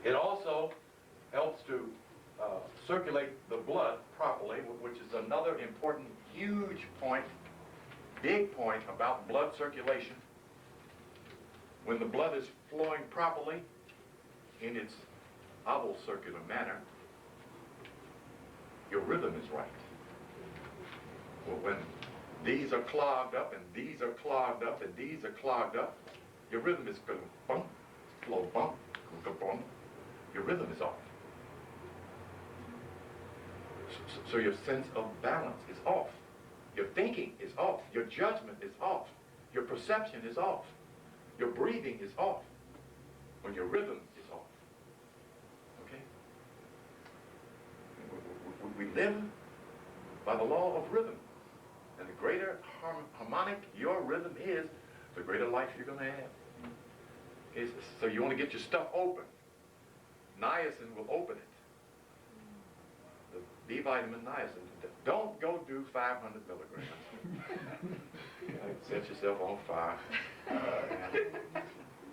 It also helps to circulate the blood properly, which is another important, huge point, big point about blood circulation. When the blood is flowing properly in its oval circular manner, your rhythm is right. Well, when these are clogged up and these are clogged up and these are clogged up, your rhythm is going bump, slow bump, bump. Your rhythm is off. So your sense of balance is off. Your thinking is off. Your judgment is off. Your perception is off. Your breathing is off when your rhythm is off. Okay? We live by the law of rhythm. And the greater harmonic your rhythm is, the greater life you're going to have. Okay? So you want to get your stuff open. Niacin will open it. The B vitamin niacin. Don't go do 500 milligrams. Set yourself on fire.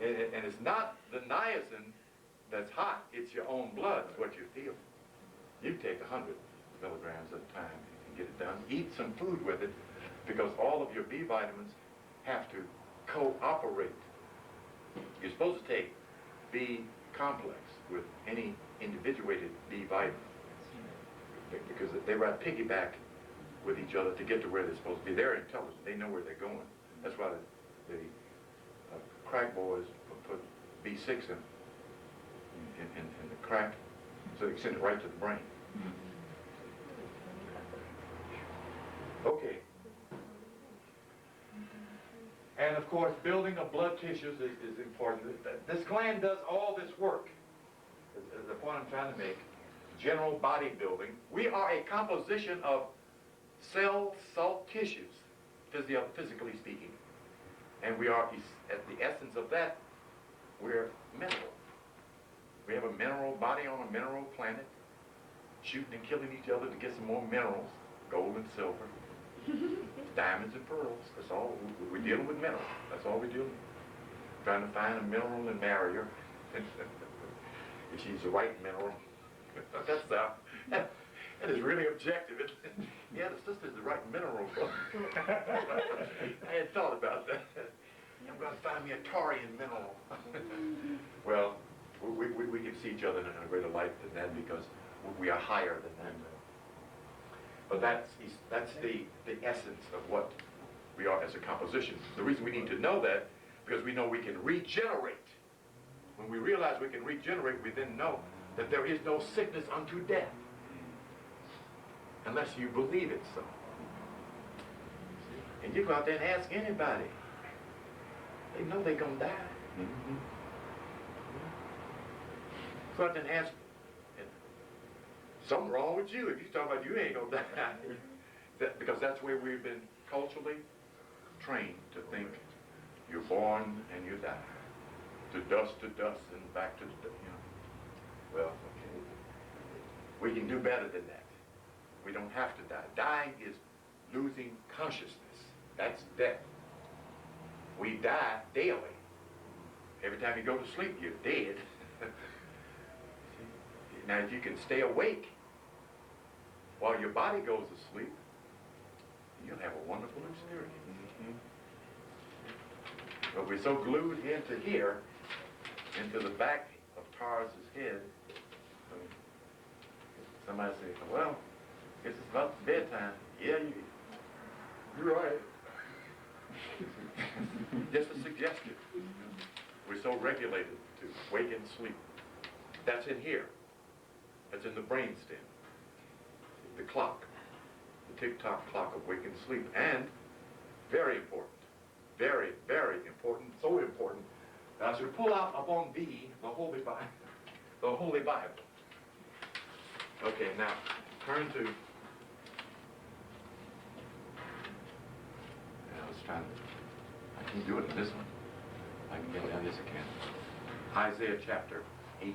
And it's not the niacin that's hot, it's your own blood, it's what you feel. You take 100 milligrams at a time and get it done. Eat some food with it, because all of your B vitamins have to cooperate. You're supposed to take B complex with any individuated B vitamin, because they rather piggyback with each other to get to where they're supposed to be. They're intelligent. They know where they're going. That's why the crack boys put B6 in the crack, so they can send it right to the brain. Okay. And of course, building of blood tissues is important. This gland does all this work. Is the point I'm trying to make. General bodybuilding. We are a composition of cell salt tissues, physically speaking. And we are, at the essence of that, we're mineral. We have a mineral body on a mineral planet, shooting and killing each other to get some more minerals, gold and silver, diamonds and pearls. That's all. We're dealing with minerals. That's all we're dealing with. Trying to find a mineral and marry her. If she's the right mineral. That's that is really objective. Yeah, the sister's the right mineral. I hadn't thought about that. I'm going to find me a Taurian mineral. Well, we can see each other in a greater light than that, because we are higher than that. But that's the essence of what we are as a composition. The reason we need to know that, because we know we can regenerate. When we realize we can regenerate, we then know that there is no sickness unto death, unless you believe it so. And you go out there and ask anybody. They know they're going to die. Mm-hmm. Go out there and ask, something wrong with you if you talk about you ain't going to die. Because that's where we've been culturally trained to think you're born and you die. To dust and back to the, Well, okay. We can do better than that. We don't have to die. Dying is losing consciousness. That's death. We die daily. Every time you go to sleep, you're dead. Now, if you can stay awake while your body goes to sleep, you'll have a wonderful experience. Mm-hmm. But we're so glued into here, into the back of Taurus's head. Somebody say, well, I guess it's about bedtime. Yeah, you're right. Just a suggestion. We're so regulated to wake and sleep. That's in here. That's in the brainstem. The clock. The tick-tock clock of wake and sleep. And very important. Very, very important. So important. Now, I should pull out upon thee the Holy Bible. The Holy Bible. Okay, now turn to. I was trying to. I can do it in this one. I can get down this again. Isaiah chapter 18.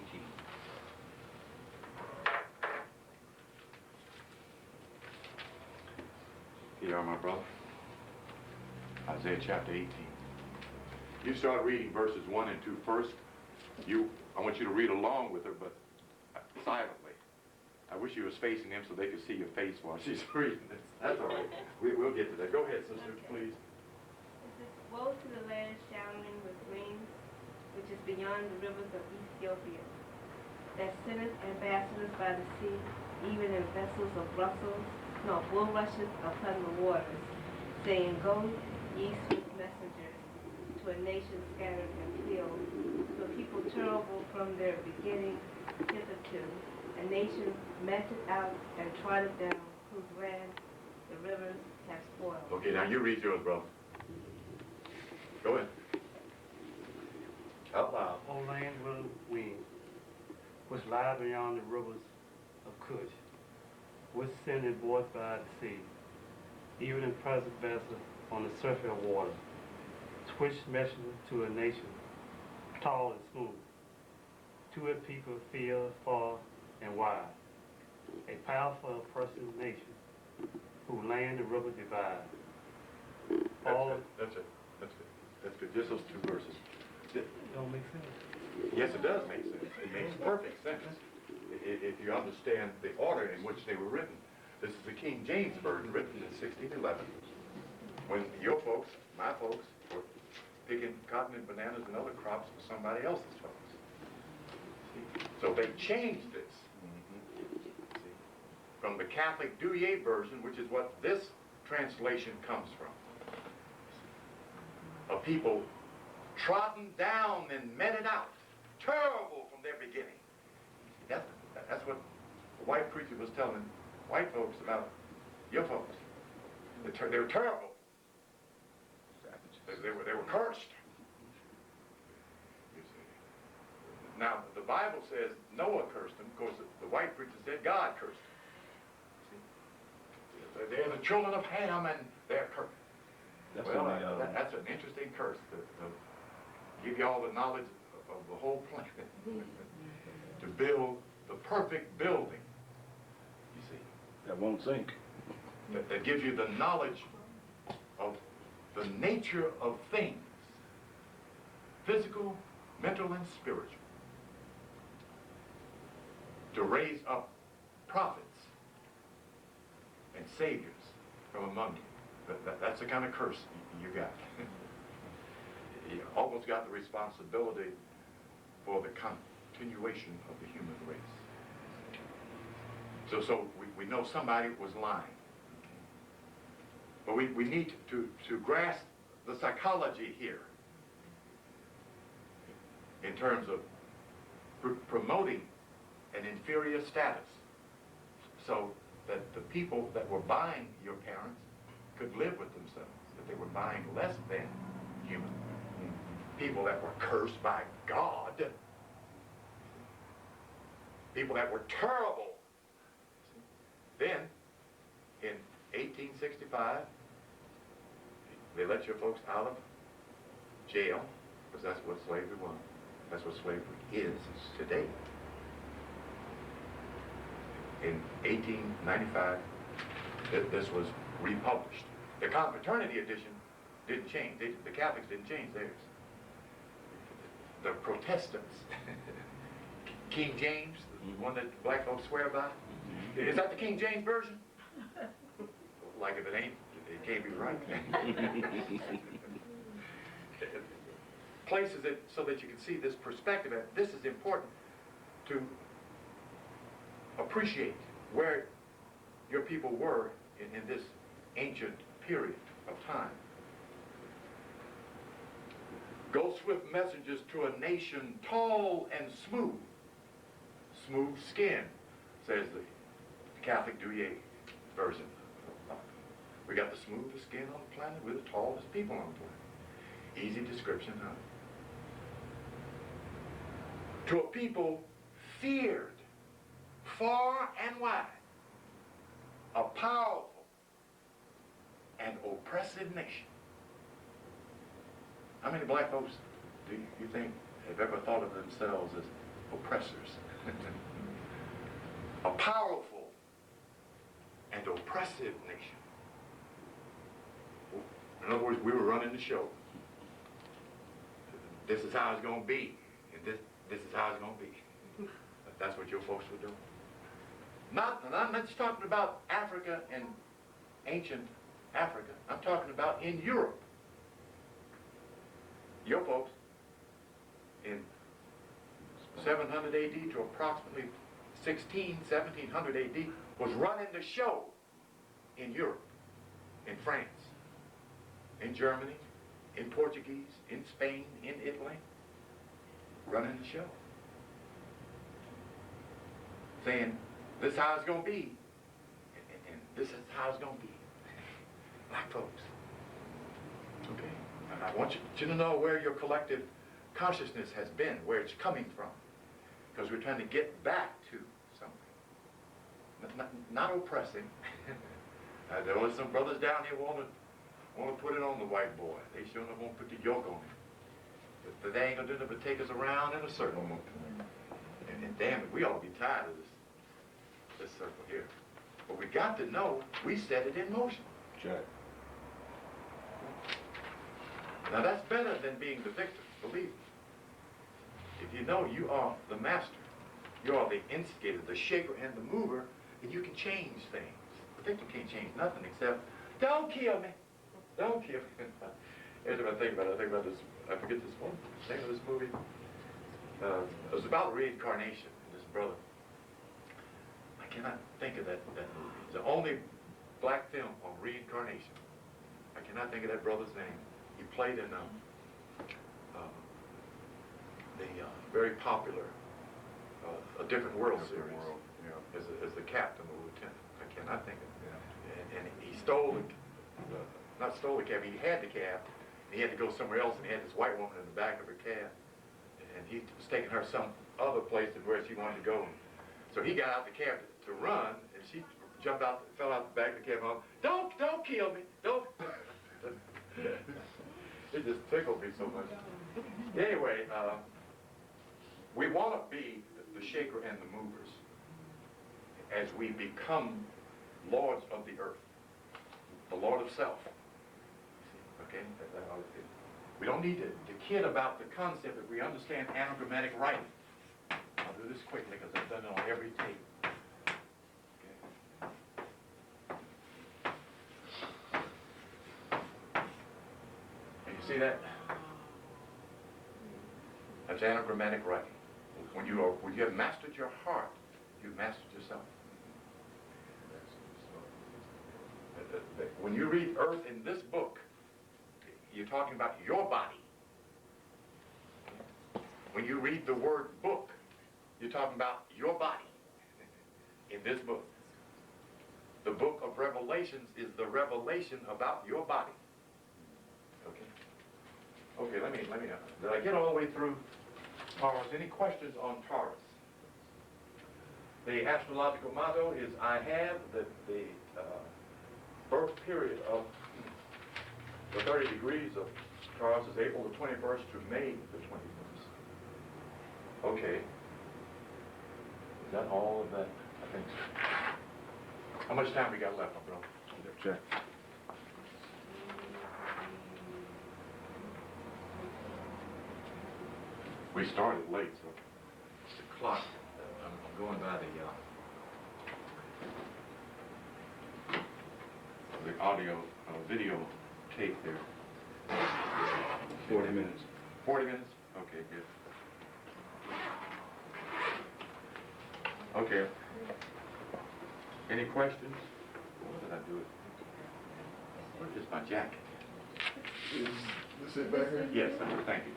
Here are my brother. Isaiah chapter 18. You start reading verses 1 and 2 first, I want you to read along with her, but silently. I wish you was facing them so they could see your face while she's reading this. That's all right. We'll get to that. Go ahead, sister, please. It says, woe to the land showering with rains, which is beyond the rivers of Ethiopia, that sendeth ambassadors by the sea, even in vessels of bulrushes upon the waters, saying, go ye swift messengers to a nation scattered and filled, to a people terrible from their beginning hitherto, a nation meted out and trodden down, whose land the rivers have spoiled. Okay, now you read yours, brother. Go ahead. Out loud. O land with wings, which lie beyond the rivers of Cush, which send it forth by the sea, even in present vessel on the surface of water, switch messenger to a nation, tall and smooth, to a people field, far and wide, a powerful oppressive nation, who land the river divide. That's it. That's good. That's good. Just those two verses. Don't make sense. Yes, it does make sense. It makes perfect sense if you understand the order in which they were written. This is the King James Version, written in 1611, when your folks, my folks, were picking cotton and bananas and other crops for somebody else's folks. So they changed this. From the Catholic Douay version, which is what this translation comes from. A people trodden down and meted out, terrible from their beginning. That's what the white preacher was telling white folks about your folks. They were terrible. They were cursed. You see. Now, the Bible says Noah cursed them. Of course, the white preacher said God cursed them. They're the children of Ham and they're cursed. That's an interesting curse to give you all the knowledge of the whole planet. To build the perfect building, you see. That won't sink. That gives you the knowledge of the nature of things, physical, mental, and spiritual. To raise up prophets and saviors from among you. That's the kind of curse you got. You almost got the responsibility for the continuation of the human race. So we know somebody was lying. But we need to grasp the psychology here in terms of promoting an inferior status so that the people that were buying your parents could live with themselves, that they were buying less than human. People that were cursed by God, people that were terrible. Then, in 1865, they let your folks out of jail, because that's what slavery was. That's what slavery is today. In 1895, this was republished. The confraternity edition didn't change. The Catholics didn't change theirs. The Protestants, King James, the one that black folks swear by, is that the King James version? Like if it ain't, it can't be right. Places it so that you can see this perspective. And this is important to appreciate where your people were in this ancient period of time. Go swift messengers to a nation tall and smooth. Smooth skin, says the Catholic Douay version. We got the smoothest skin on the planet, we're the tallest people on the planet. Easy description, huh? To a people feared far and wide, a powerful and oppressive nation. How many black folks do you think have ever thought of themselves as oppressors? A powerful and oppressive nation. In other words, we were running the show. This is how it's going to be. And this is how it's going to be. That's what your folks were doing. I'm not just talking about Africa and ancient Africa. I'm talking about in Europe. Your folks in 700 AD to approximately 1700 AD was running the show in Europe, in France, in Germany, in Portuguese, in Spain, in Italy, running the show. Saying, this is how it's going to be, and this is how it's going to be. Black folks. Okay? And I want you to know where your collective consciousness has been, where it's coming from. Because we're trying to get back to something. Not oppressing. There was some brothers down here want to put it on the white boy. They sure enough won't put the yoke on him. But they ain't going to do nothing but take us around in a circle. And damn it, we ought to be tired of this circle here. But we got to know we set it in motion. Check. Now that's better than being the victim, believe me. If you know you are the master, you are the instigator, the shaker, and the mover, then you can change things. The victim can't change nothing except, don't kill me. Don't kill me. Every time I think about this, I forget this one, name of this movie. It was about reincarnation, this brother. I cannot think of that movie. It's the only black film on reincarnation. I cannot think of that brother's name. He played in the very popular A Different World series Yeah. as the captain or lieutenant. I cannot think of it. And he stole not stole the cab, he had the cab. He had to go somewhere else, and he had this white woman in the back of her cab. And he was taking her some other place than where she wanted to go. So he got out the cab to run, and she jumped out, fell out the back of the cab. Don't kill me, don't. It just tickled me so much. Anyway, we want to be the shaker and the movers as we become lords of the earth, the Lord of self. Okay? We don't need to kid about the concept if we understand anagrammatic writing. I'll do this quickly because I've done it on every tape. Okay. See that? That's anagrammatic writing. When you have mastered your heart, you've mastered yourself. When you read earth in this book, you're talking about your body. When you read the word book, you're talking about your body in this book. The book of Revelations is the revelation about your body. Okay, let me, did I get all the way through Taurus? Any questions on Taurus? The astrological motto is, I have the birth period of the 30 degrees of Taurus is April the 21st to May the 21st. Okay. Is that all of that? I think so. How much time we got left, my brother? Check. We started late, so the clock, I'm going by the audio, video tape there. 40 minutes. 40 minutes? Okay, good. Okay. Any questions? What did I do it? Where's my jacket? Is this it back here? Yes, thank you.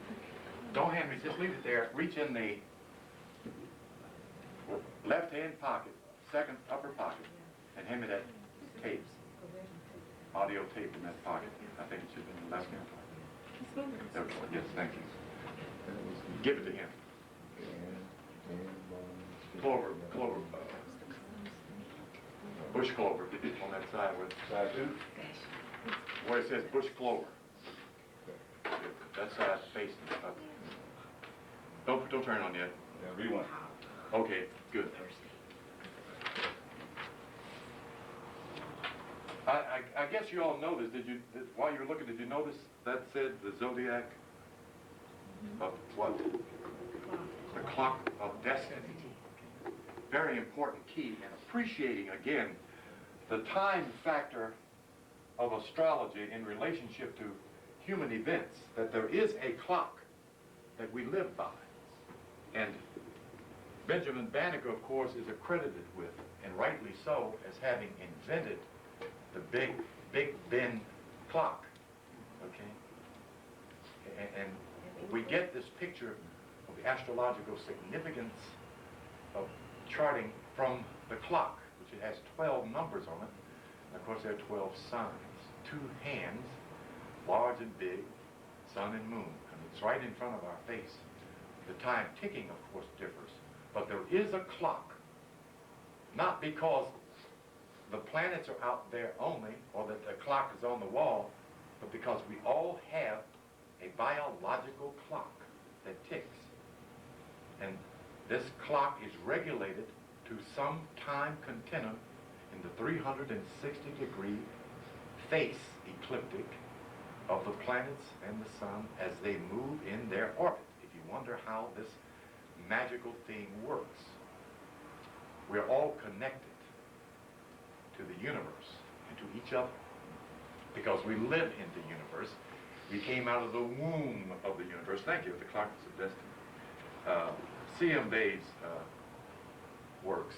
Don't hand me, just leave it there. Reach in the left-hand pocket, second upper pocket, and hand me that tape. Audio tape in that pocket. I think it should be in the left-hand pocket. There we go. Yes, thank you. Give it to him. Clover, bush clover on that side with Side two? where it says bush clover. That side facing up. Don't turn on yet. Yeah, rewind. Okay, good. I guess you all noticed, while you were looking, did you notice that said the zodiac of what? The clock of destiny. Very important key, and appreciating again the time factor of astrology in relationship to human events, that there is a clock that we live by. And Benjamin Banneker, of course, is accredited with, and rightly so, as having invented the Big Ben clock, okay? And we get this picture of the astrological significance of charting from the clock, which it has 12 numbers on it. And of course, there are 12 signs, 2 hands, large and big, sun and moon. And it's right in front of our face. The time ticking, of course, differs. But there is a clock, not because the planets are out there only, or that the clock is on the wall, but because we all have a biological clock that ticks. And this clock is regulated to some time continuum in the 360-degree face ecliptic of the planets and the sun as they move in their orbit. If you wonder how this magical thing works, we're all connected to the universe and to each other because we live in the universe. We came out of the womb of the universe. Thank you, the clock is of destiny. C.M. Bay's works,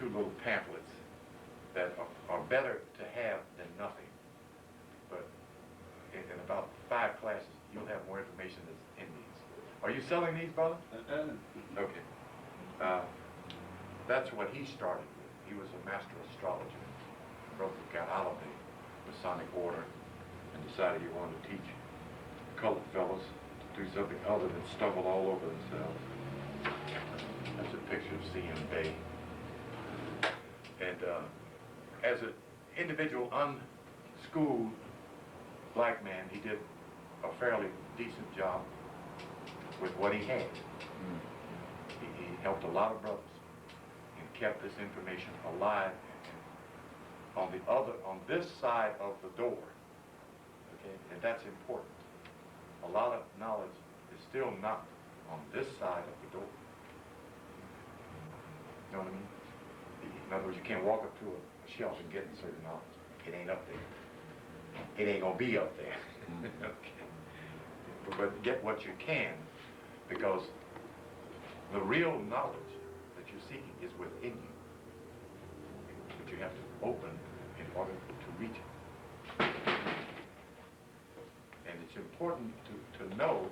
2 little pamphlets that are better to have than nothing. But in about 5 classes, you'll have more information that's in these. Are you selling these, brother? Okay. That's what he started with. He was a master astrologer. Brother got out of the Masonic order and decided he wanted to teach colored fellows to do something other than stumble all over themselves. That's a picture of C.M. Bay. And as an individual unschooled black man, he did a fairly decent job with what he had. He helped a lot of brothers and kept this information alive on this side of the door, okay, and that's important. A lot of knowledge is still not on this side of the door. You know what I mean? In other words, you can't walk up to a shelf and get certain knowledge. It ain't up there. It ain't gonna be up there. Okay. But get what you can, because the real knowledge that you're seeking is within you. But you have to open in order to reach it. And it's important to know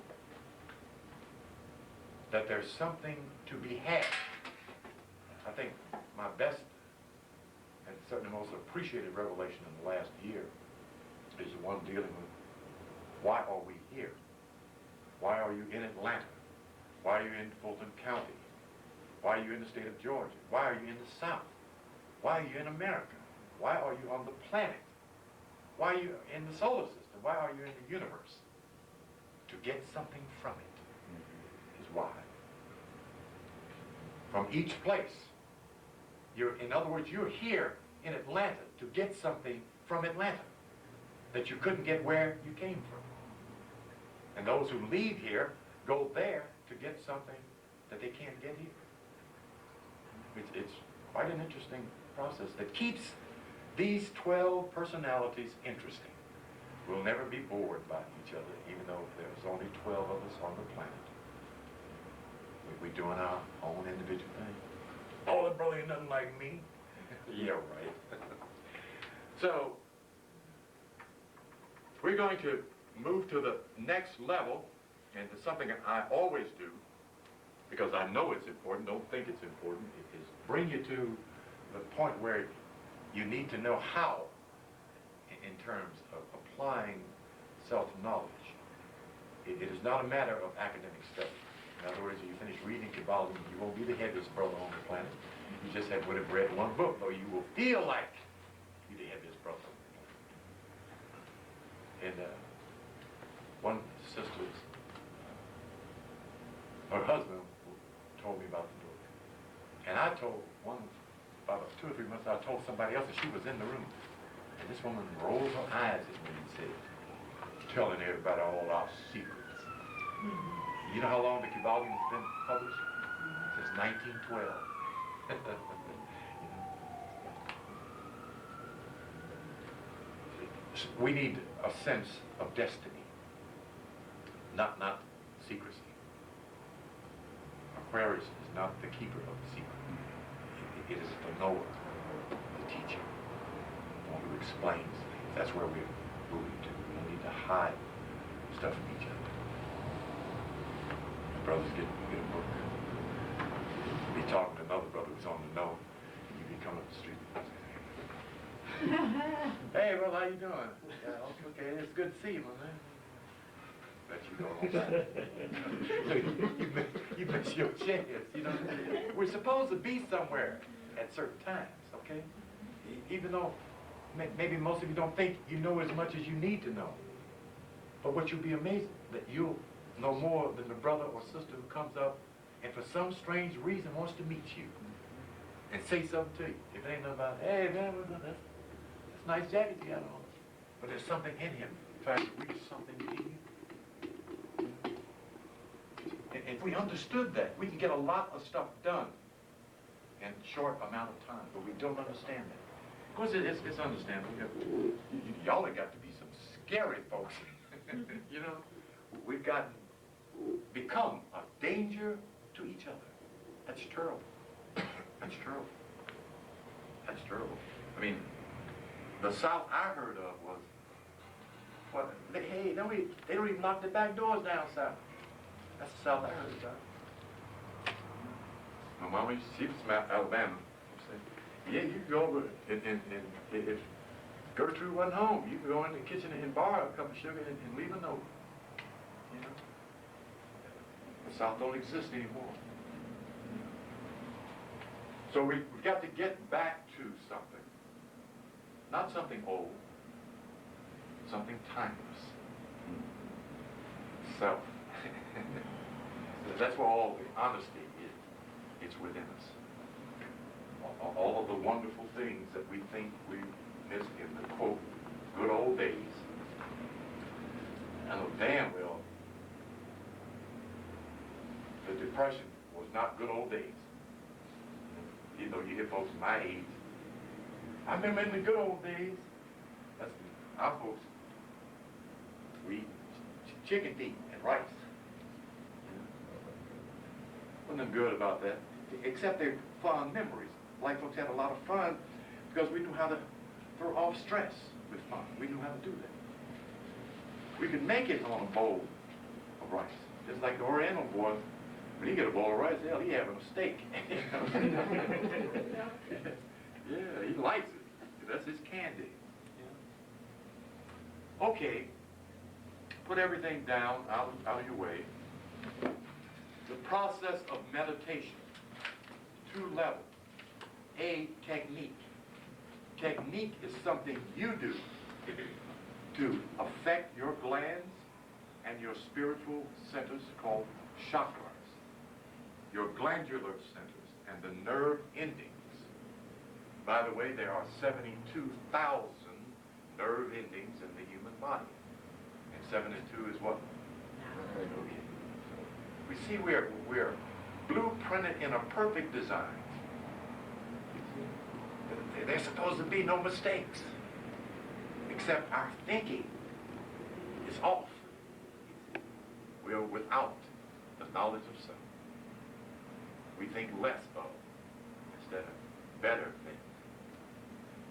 that there's something to be had. I think my best and certainly most appreciated revelation in the last year is the one dealing with why are we here? Why are you in Atlanta? Why are you in Fulton County? Why are you in the state of Georgia? Why are you in the South? Why are you in America? Why are you on the planet? Why are you in the solar system? Why are you in the universe? To get something from it is why. From each place. In other words, you're here in Atlanta to get something from Atlanta that you couldn't get where you came from. And those who leave here go there to get something that they can't get here. It's quite an interesting process that keeps these 12 personalities interesting. We'll never be bored by each other, even though there's only 12 of us on the planet. We're doing our own individual thing. Oh, the brother ain't nothing like me. Yeah, right. So, we're going to move to the next level, and to something that I always do, because I know it's important, don't think it's important, is bring you to the point where you need to know how, in terms of applying self-knowledge. It is not a matter of academic study. In other words, if you finish reading Kabbalah, you won't be the heaviest brother on the planet. You just would have read one book, though you will feel like you're the heaviest brother on the planet. And one sister's, her husband told me about the book. And I told about 2 or 3 months, I told somebody else that she was in the room. And this woman rolled her eyes at me and said, telling everybody all our secrets. You know how long the volume has been published? It's 1912. We need a sense of destiny, not secrecy. Aquarius is not the keeper of the secret. It is the knower, the teacher, the one who explains things. That's where we're moving to. We don't need to hide stuff from each other. My brothers get a book. Be talking to another brother who's on the know. You be coming up the street. Hey, brother, how you doing? Yeah, okay, it's good to see you, my man. Bet you don't know that. you miss your chance, you know. We're supposed to be somewhere at certain times, okay? Even though maybe most of you don't think you know as much as you need to know. But what you'll be amazed that you'll know more than the brother or sister who comes up and for some strange reason wants to meet you and say something to you. If it ain't nothing about, hey man, that's nice jacket you got on. But there's something in him trying to reach something to you. And if we understood that, we can get a lot of stuff done in a short amount of time, but we don't understand that. Of course, it's understandable. Y'all have got to be some scary folks. You know, we've become a danger to each other. That's terrible. That's terrible. That's terrible. I mean, the South I heard of was, what? Hey, they don't even lock the back doors down south. That's the South I heard about. My mama, she was from Alabama. She said, yeah, you can go over and if Gertrude wasn't home, you can go in the kitchen and borrow a cup of sugar and leave a note. You know? The South don't exist anymore. So we've got to get back to something. Not something old, something timeless. Self. That's where all the honesty is. It's within us. All of the wonderful things that we think we missed in the, quote, good old days. I know damn well the Depression was not good old days. You know, you hear folks my age, I remember in the good old days, that's our folks, we eat chicken feet and rice. Wasn't nothing good about that, except they're fond memories. Black folks had a lot of fun because we knew how to throw off stress with fun. We knew how to do that. We could make it on a bowl of rice. Just like the Oriental boy, when he get a bowl of rice, hell, he having a steak. Yeah, he likes it. That's his candy. Yeah. Okay, put everything down, out of your way. The process of meditation, 2 levels. A, technique. Technique is something you do to affect your glands and your spiritual centers called chakras, your glandular centers and the nerve endings. By the way, there are 72,000 nerve endings in the human body. And 72 is what? Okay. We see we're blueprinted in a perfect design. There's supposed to be no mistakes, except our thinking is off. We are without the knowledge of self. We think less of instead of better things.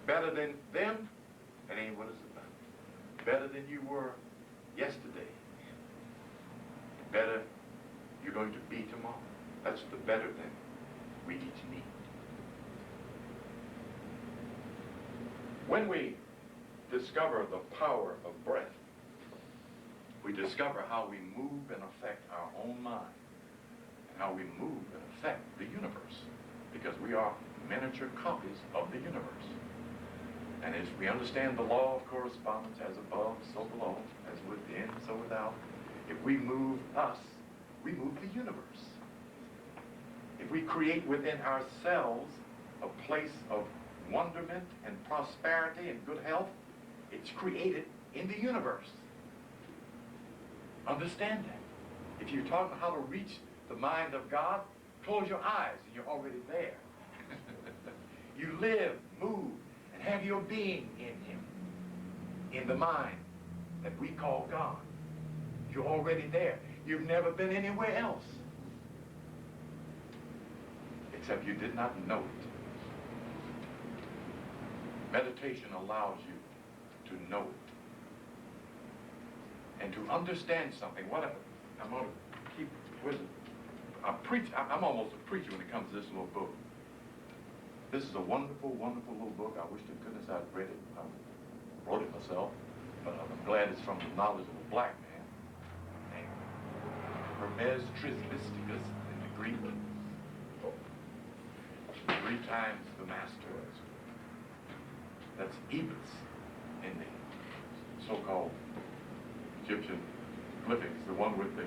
Better than them, that ain't what it's about. Better than you were yesterday. Better you're going to be tomorrow. That's the better than we each need. When we discover the power of breath, we discover how we move and affect our own mind, and how we move and affect the universe, because we are miniature copies of the universe. And as we understand the law of correspondence, as above, so below, as within, so without, if we move us, we move the universe. If we create within ourselves a place of wonderment and prosperity and good health, it's created in the universe. Understand that. If you're talking about how to reach the mind of God, Close your eyes and you're already there. You live, move, and have your being in him, in the mind that we call God. You're already there. You've never been anywhere else. Except you did not know it. Meditation allows you to know it. And to understand something. I'm going to keep with it. I'm almost a preacher when it comes to this little book. This is a wonderful, wonderful little book. I wish to goodness I'd read it. I wrote it myself, but I'm glad it's from the knowledge of a black man named Hermes Trismegistus in the Greek. 3 times the master. That's Ebus in the so-called Egyptian clippings, the one with the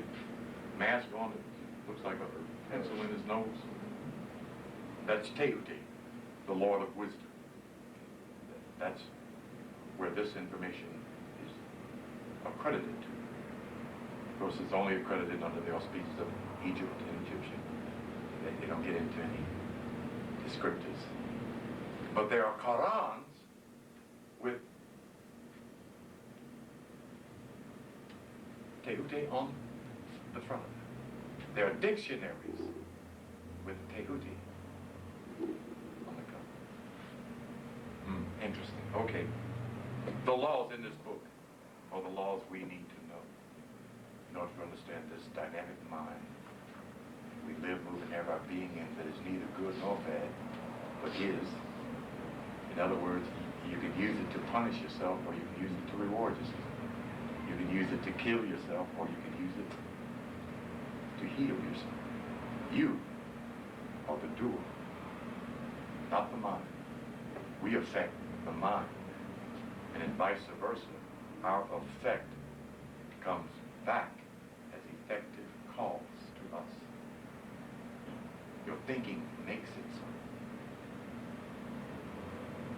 mask on it, looks like a pencil in his nose. That's Tehuti, the Lord of Wisdom. That's where this information is accredited to. Of course, it's only accredited under the auspices of Egypt and Egyptian. They don't get into any descriptors. But there are Qurans with Tehuti on the front of them. There are dictionaries with Tehuti on the cover. Interesting. Okay. The laws in this book are the laws we need to know in order to understand this dynamic mind. We live, move, and have our being in that is neither good nor bad, but is. In other words, you can use it to punish yourself, or you can use it to reward yourself. You can use it to kill yourself, or you can use it to heal yourself. You are the doer, not the mind. We affect the mind, and then vice versa. Our effect comes back as effective calls to us. Your thinking makes it so.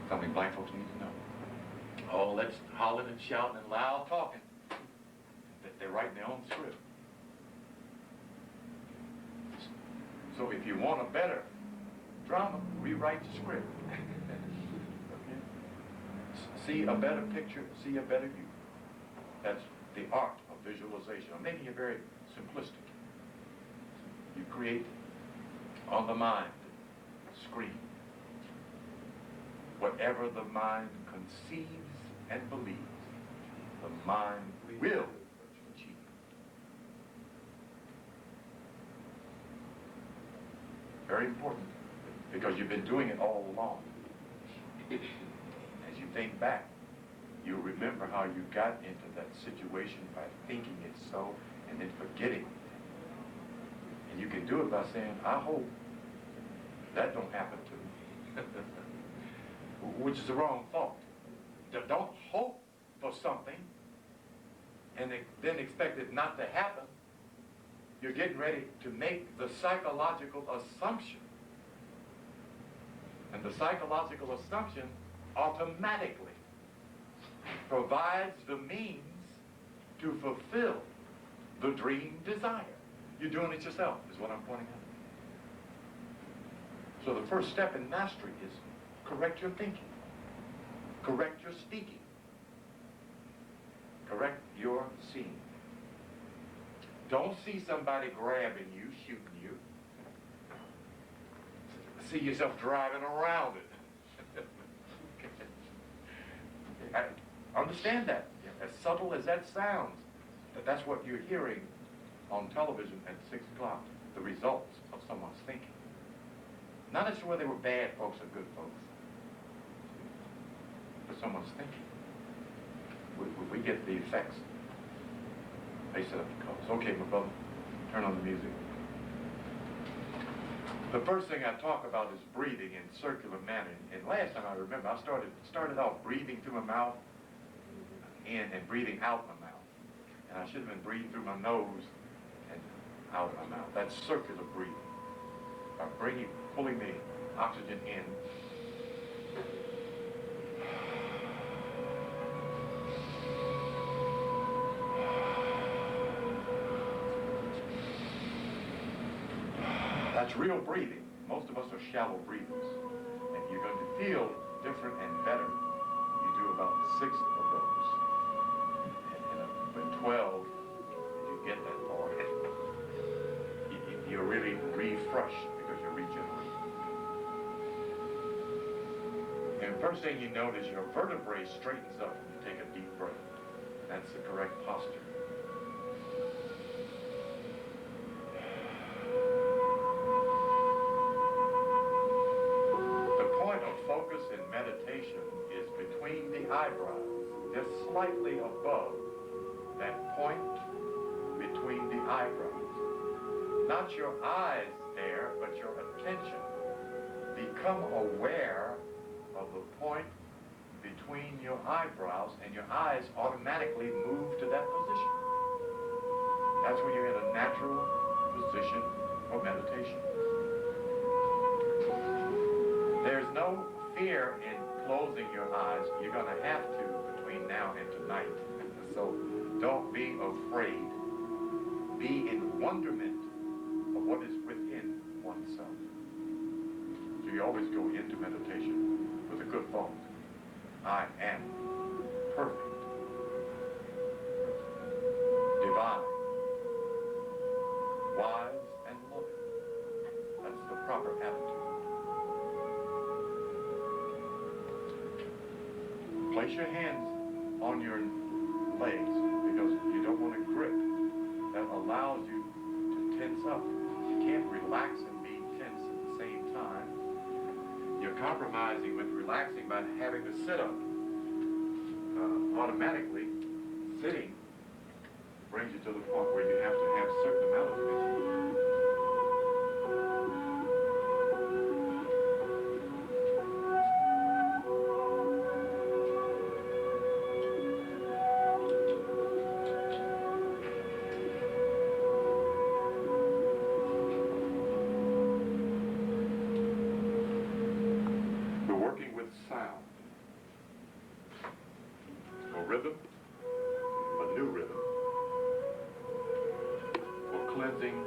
Something black folks need to know. Oh, let's hollering and shouting and loud talking. They're writing their own script. So if you want a better drama, rewrite the script. Okay? See a better picture, see a better view. That's the art of visualization. I'm making it very simplistic. You create on the mind screen whatever the mind conceives and believes, the mind will achieve. Very important, because you've been doing it all along. As you think back, you'll remember how you got into that situation by thinking it so and then forgetting it. And you can do it by saying, I hope that don't happen to me. Which is the wrong thought. Don't hope for something and then expect it not to happen. You're getting ready to make the psychological assumption. And the psychological assumption automatically provides the means to fulfill the dream desire. You're doing it yourself, is what I'm pointing out. So the first step in mastery is correct your thinking, correct your speaking, correct your seeing. Don't see somebody grabbing you, shooting you. See yourself driving around it. Understand that, as subtle as that sounds, that's what you're hearing on television at 6 o'clock, the results of someone's thinking. Not necessarily whether they were bad folks or good folks, but someone's thinking. We get the effects. They set up the colors. Okay, my brother, turn on the music. The first thing I talk about is breathing in circular manner. And last time I remember, I started off breathing through my mouth in and breathing out my mouth. And I should have been breathing through my nose and out of my mouth. That's circular breathing. By pulling the oxygen in. That's That's real breathing. Most of us are shallow breathers. And you're going to feel different and better when you do about 6 of those. But 12, if you get that far, you're really refreshed because you're regenerating. And first thing you notice, your vertebrae straightens up when you take a deep breath. That's the correct posture. The point of focus in meditation is between the eyebrows, just slightly above that point between the eyebrows. Not your eyes there, but your attention. Become aware of the point between your eyebrows, and your eyes automatically move to that position. That's when you're in a natural position for meditation. There's no fear in closing your eyes. You're going to have to between now and tonight. So don't be afraid. Be in wonderment of what is within oneself. So you always go into meditation with a good thought. I am perfect, divine, wise, and loving. That's the proper attitude. Place your hands on your legs because you don't want a grip that allows you to tense up. You can't relax and be tense at the same time. You're compromising with relaxing by having to sit up. Automatically, sitting brings you to the point where you have to have a certain amount of movement. We're working with sound. A rhythm, a new rhythm, for cleansing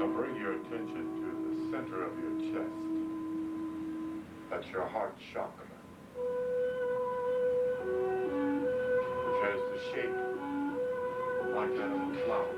Now bring your attention to the center of your chest. That's your heart chakra, which has the shape like that of a flower.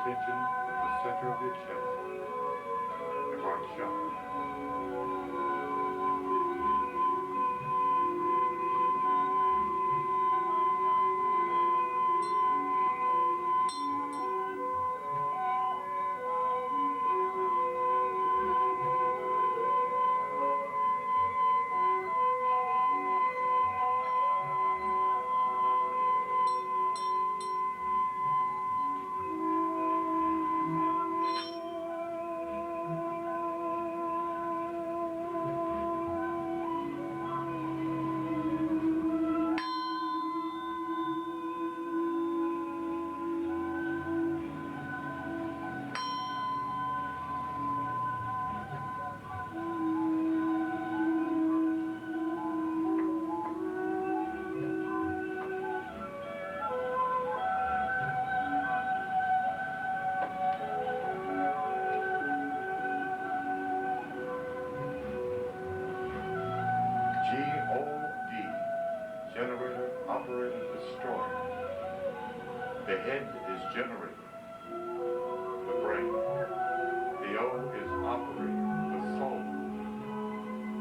Attention at the center of your chest, the heart chakra. G-O-D, generator, operator, destroyer. The head is generator, the brain. The O is operator, the soul,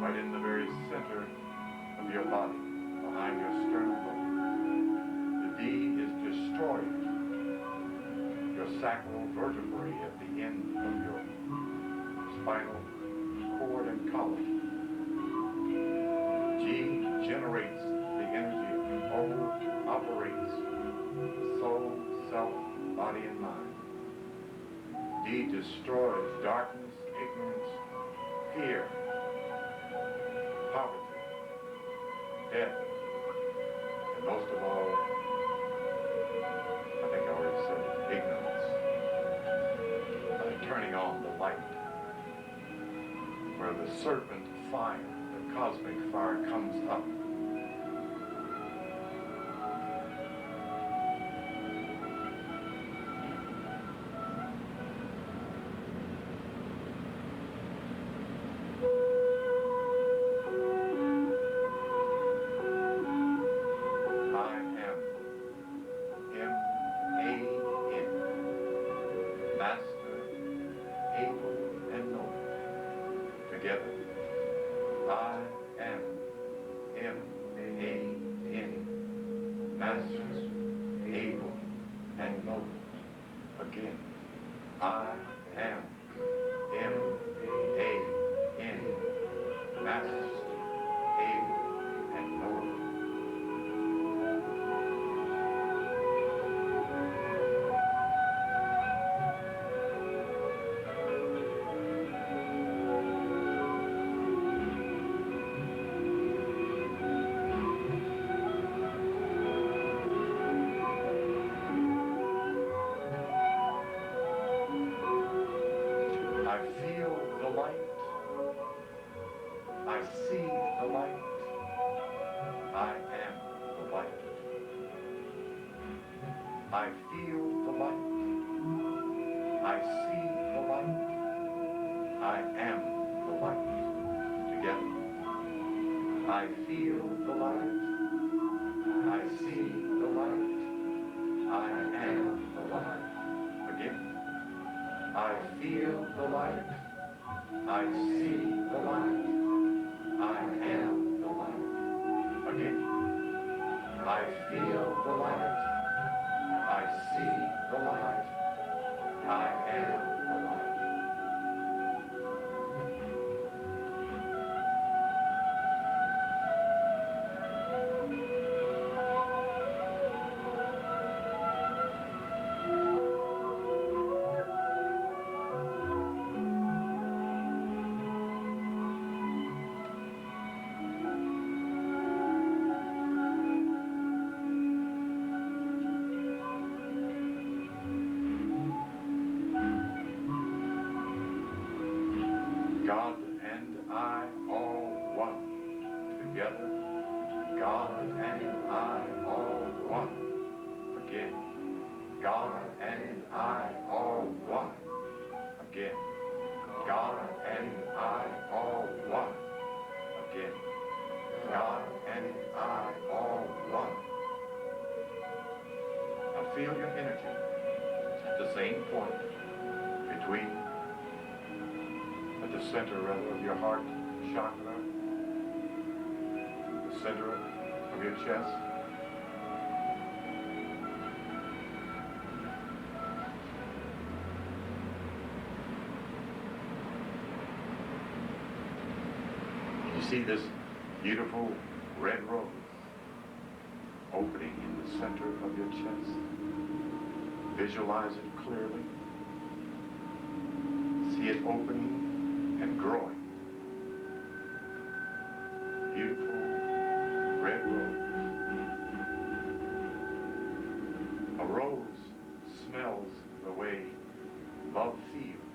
right in the very center of your body, behind your sternum bone. The D is destroyer, your sacral vertebrae at the end of your spinal cord and column. G generates the energy. O operates soul, self, body, and mind. D destroys darkness, ignorance, fear, poverty, death, and most of all, I think I already said it, ignorance. By turning on the light, where the serpent fire, the cosmic fire, comes up. Master, able, and noble. Together, I am M-A-N, Master, able, and noble. Again, I am M-A-N, Master, able, and noble. I feel the light. I see the light. I am the light. I feel the light. I see the light. I am the light. Together. I feel the light. I see the light. I am the light. Again. I feel the light. I see the light. I am the light. Again. I feel the light. I see the light. I am the light. I, all one. Again. God and I, all one. Again. God and I, all one. Now feel your energy at the same point between, at the center rather of your heart chakra, the center of your chest. You see this beautiful red rose opening in the center of your chest. Visualize it clearly. See it opening and growing. Beautiful red rose. A rose smells the way love feels.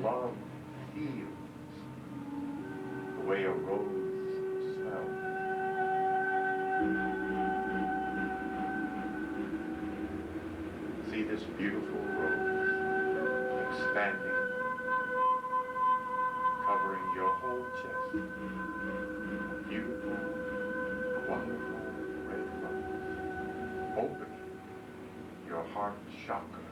Love feels the way a rose smells. See this beautiful rose expanding, covering your whole chest. A beautiful, wonderful red rose, opening your heart chakra.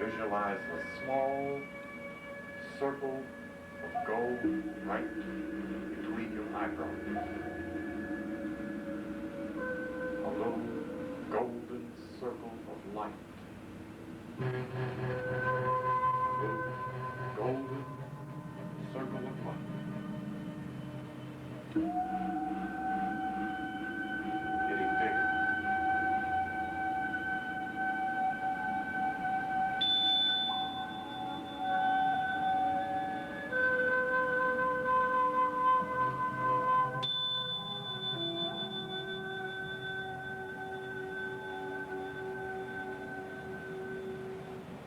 Visualize a small circle of gold right between your eyebrows. A little golden circle of light. A little golden circle of light. Getting bigger.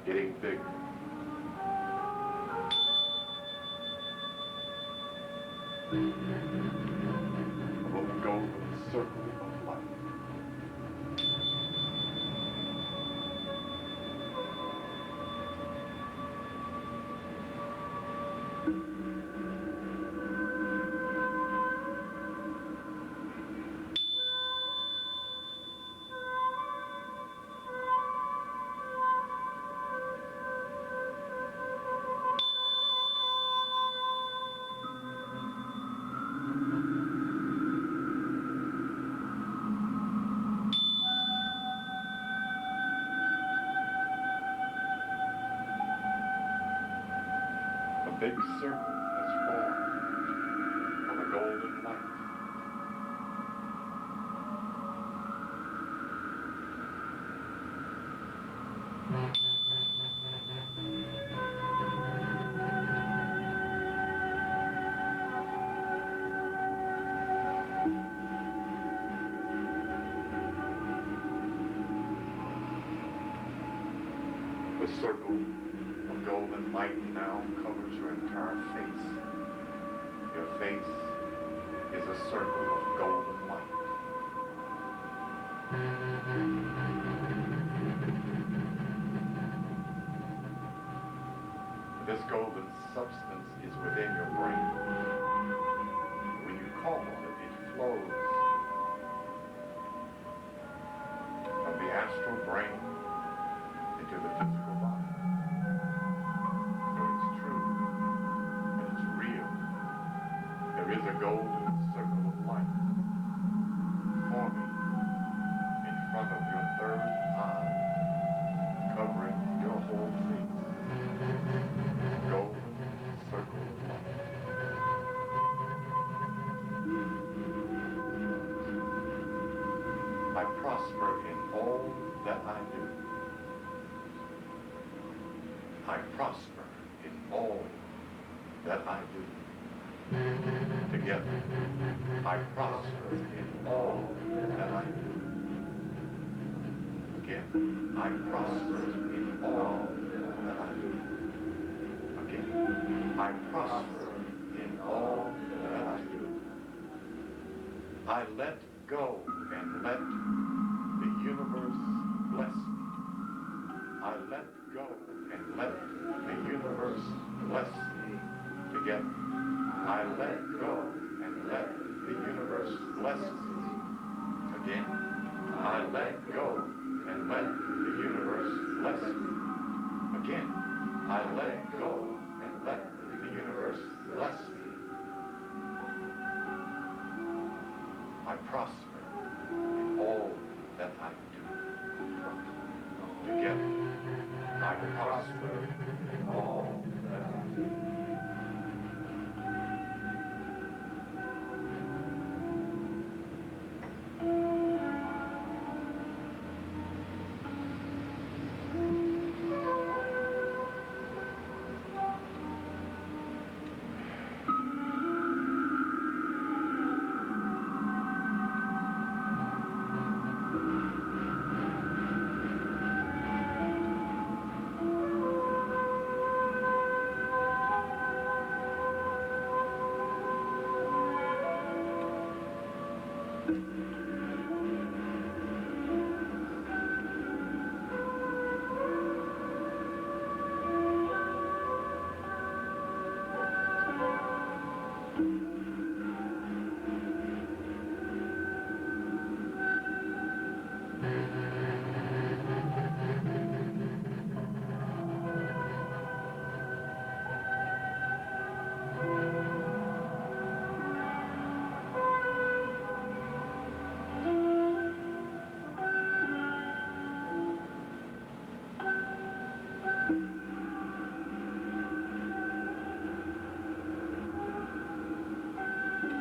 Getting bigger. A little golden circle of light. A big circle has formed of a golden light. The circle of golden light now covers your entire face. Your face is a circle of golden light. This golden substance is within your brain. When you call on it, golden circle of light forming in front of your third eye, covering your whole face. Golden circle of light. I prosper in all that I do. I prosper in all that I do. Together, I prosper in all that I do. Again, I prosper in all that I do. Again, I prosper in all that I do. I let go and let the universe bless me. I let go and let the universe bless me. Together, I let go and let the universe bless me. Again, I let go and let the universe bless me. Again, I let go and let the universe bless me. I prosper in all that I do. Together, I prosper in all that I do.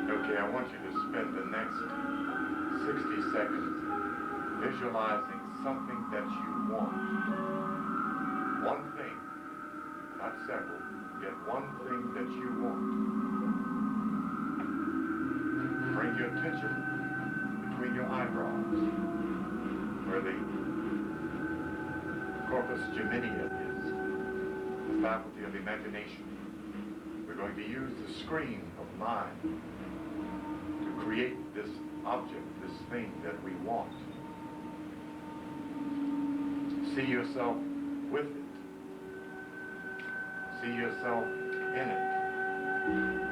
Okay, I want you to spend the next 60 seconds visualizing something that you want. One thing, not several, yet one thing that you want. Bring your attention between your eyebrows, where the corpus geminia is, the faculty of imagination. We're going to use the screen of mind to create this object, this thing that we want. See yourself with it. See yourself in it.